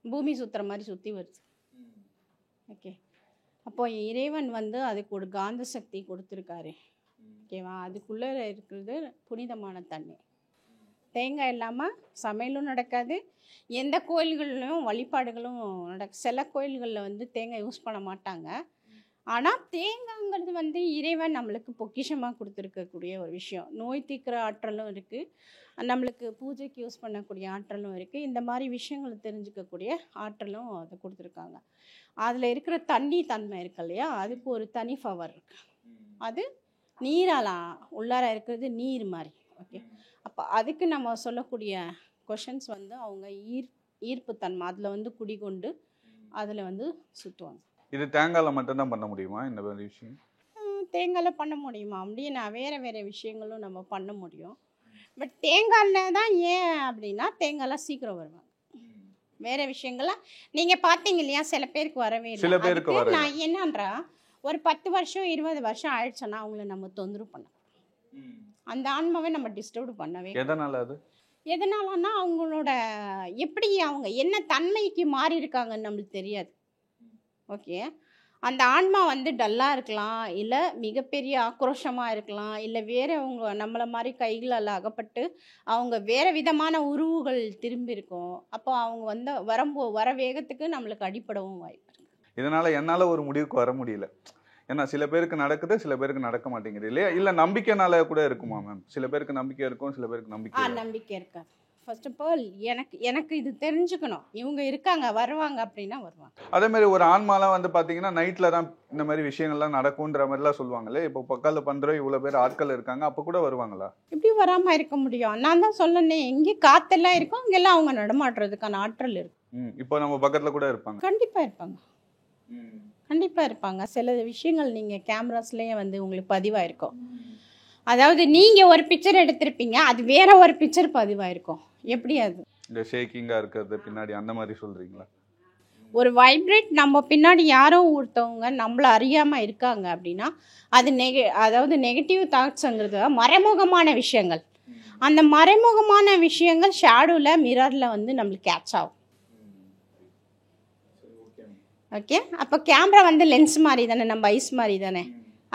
A: பூமி சுற்றுற மாதிரி சுற்றி வருது. ஓகே, அப்போ இறைவன் வந்து அதுக்கு ஒரு காந்த சக்தி கொடுத்துருக்காரு. ஓகேவா, அதுக்குள்ளே இருக்கிறது புனிதமான தண்ணி. தேங்காய் இல்லாமல் சமையலும் நடக்காது, எந்த கோயில்கள்லையும் வழிபாடுகளும் சில கோயில்களில் வந்து தேங்காய் யூஸ் பண்ண மாட்டாங்க. ஆனால் தேங்காய்ங்கிறது வந்து இறைவன் நம்மளுக்கு பொக்கிஷமாக கொடுத்துருக்கக்கூடிய ஒரு விஷயம். நோய் தீர்க்கிற ஆற்றலும் இருக்குது, நம்மளுக்கு பூஜைக்கு யூஸ் பண்ணக்கூடிய ஆற்றலும் இருக்குது. இந்த மாதிரி விஷயங்களை தெரிஞ்சுக்கக்கூடிய ஆற்றலும் அதை கொடுத்துருக்காங்க. அதில் இருக்கிற தண்ணி தன்மை இருக்கு இல்லையா, அதுக்கு ஒரு தனி பவர் இருக்குது. அது நீரால் உள்ளார இருக்கிறது நீர் மாதிரி. ஓகே, அப்போ அதுக்கு நம்ம சொல்லக்கூடிய கொஷன்ஸ் வந்து அவங்க ஈர்ப்பு தன்மை அதில் வந்து குடிகொண்டு அதில் வந்து சுற்றுவாங்க.
B: இது தேங்காயில் மட்டும்தான் பண்ண முடியுமா இந்த மாதிரி விஷயம்?
A: தேங்காயில் பண்ண முடியுமா அப்படின்னா வேறு விஷயங்களும் நம்ம பண்ண முடியும். பட் தேங்காயில் தான் ஏன் அப்படின்னா தேங்காய்லாம் சீக்கிரம் வருவாங்க. வேறு விஷயங்கள்லாம் நீங்கள் பார்த்தீங்க இல்லையா, சில பேருக்கு வரவே இல்லை.
B: சில பேருக்கு வர
A: நான் என்னன்றா ஒரு 10 வருஷம் 20 வருஷம் ஆயிடுச்சுன்னா அவங்கள நம்ம தொந்தரவு பண்ண, அந்த ஆன்மாவை நம்ம டிஸ்டர்ப் பண்ணவே.
B: எதனால அது?
A: எதனாலன்னா அவங்களோட எப்படி அவங்க என்ன தன்மைக்கு மாறி இருக்காங்கன்னு நம்மளுக்கு தெரியாது. ஓகே, அந்த ஆன்மா வந்து டல்லாக இருக்கலாம், இல்லை மிகப்பெரிய ஆக்ரோஷமாக இருக்கலாம், இல்லை வேறு அவங்க நம்மளை மாதிரி கைகளால் அகப்பட்டு அவங்க வேறு விதமான உருவுகள் திரும்பி இருக்கும். அப்போ அவங்க வந்து வர வேகத்துக்கு நம்மளுக்கு அடிப்படவும் வாய்ப்பு இருக்குது.
B: இதனால் என்னால் ஒரு முடிவுக்கு வர முடியல. ஏன்னா சில பேருக்கு நடக்குது, சில பேருக்கு நடக்க மாட்டேங்குது இல்லையா? இல்லை நம்பிக்கைனால கூட இருக்குமா மேம்? சில பேருக்கு நம்பிக்கை இருக்கும், சில பேருக்கு
A: நம்பிக்கை இருக்காது. ஃபர்ஸ்ட் ஆஃப் ஆல் எனக்கு இது தெரிஞ்சுக்கணும், இவங்க இருக்காங்க வருவாங்க அப்படின்னா வருவாங்க.
B: அதே மாதிரி ஒரு ஆன்மாலாம் வந்து பார்த்தீங்கன்னா நைட்டில் தான் இந்த மாதிரி விஷயங்கள்லாம் நடக்கும்ன்ற மாதிரிலாம் சொல்லுவாங்களே. இப்போ பக்கத்தில் பண்ணுற இவ்வளோ பேர் ஆட்கள் இருக்காங்க, அப்போ கூட வருவாங்களா?
A: எப்படி வராமல் இருக்க முடியும்? நான் தான் சொல்லனே, எங்கே காற்றெல்லாம் இருக்கும் அங்கெல்லாம் அவங்க நடமாடுறதுக்கான ஆற்றல் இருக்கு.
B: இப்போ நம்ம பக்கத்தில் கூட இருப்பாங்க.
A: கண்டிப்பாக இருப்பாங்க, கண்டிப்பாக இருப்பாங்க. சில விஷயங்கள் நீங்கள் கேமராஸ்லேயே வந்து உங்களுக்கு பதிவாயிருக்கும். அதாவது நீங்கள் ஒரு பிக்சர் எடுத்திருப்பீங்க, அது வேற ஒரு பிக்சர் பதிவாயிருக்கும். எப்படி அது
B: இந்த ஷேக்கிங்காக இருக்கிறது பின்னாடி அந்த மாதிரி சொல்கிறீங்களா?
A: ஒரு வைப்ரேட் நம்ம பின்னாடி யாரோ ஒருத்தவங்க நம்மளை அறியாமல் இருக்காங்க அப்படின்னா அது அதாவது நெகட்டிவ் தாட்ஸுங்கிறது மறைமுகமான விஷயங்கள். அந்த மறைமுகமான விஷயங்கள் ஷேடோவில் மிரரில் வந்து நம்மளுக்கு கேட்ச் ஆகும். ஓகே, அப்போ கேமரா வந்து லென்ஸ் மாதிரி தானே, நம்ம ஐஸ் மாதிரி தானே,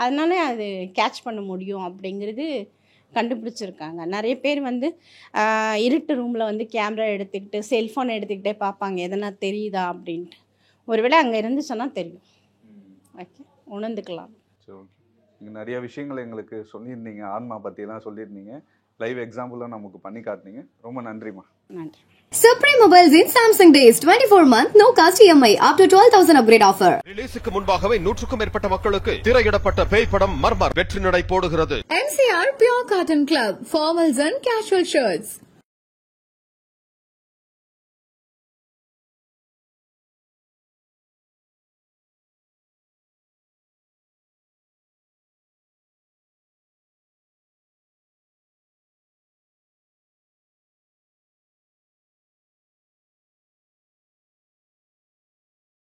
A: அதனால அது கேட்ச் பண்ண முடியும் அப்படிங்கிறது கண்டுபிடிச்சிருக்காங்க. நிறைய பேர் வந்து இருட்டு ரூமில் வந்து கேமரா எடுத்துக்கிட்டு செல்ஃபோன் எடுத்துக்கிட்டே பார்ப்பாங்க, எதனா தெரியுதா அப்படின்ட்டு. ஒருவேளை அங்கே இருந்துச்சுன்னா தெரியும். ஓகே, உணர்ந்துக்கலாம்.
B: சரி, ஓகே. நீங்கள் நிறைய விஷயங்கள் எங்களுக்கு சொல்லியிருந்தீங்க, ஆன்மா பற்றியெல்லாம் சொல்லியிருந்தீங்க, லைவ் எக்ஸாம்பிளும் நமக்கு பண்ணி காட்டினீங்க. ரொம்ப நன்றிம்மா.
A: நன்றி.
D: Supreme Mobiles in Samsung Days 24-month no cost EMI up to 12,000 upgrade offer.
E: ரிலீஸுக்கு முன்பாகவே 100க்கும் மேற்பட்ட மக்களுக்கு திரையிடப்பட்ட பேய் படம் மர்மர் வெற்றி நடை போடுகிறது.
G: MCR Pure Cotton Club formals and casual shirts.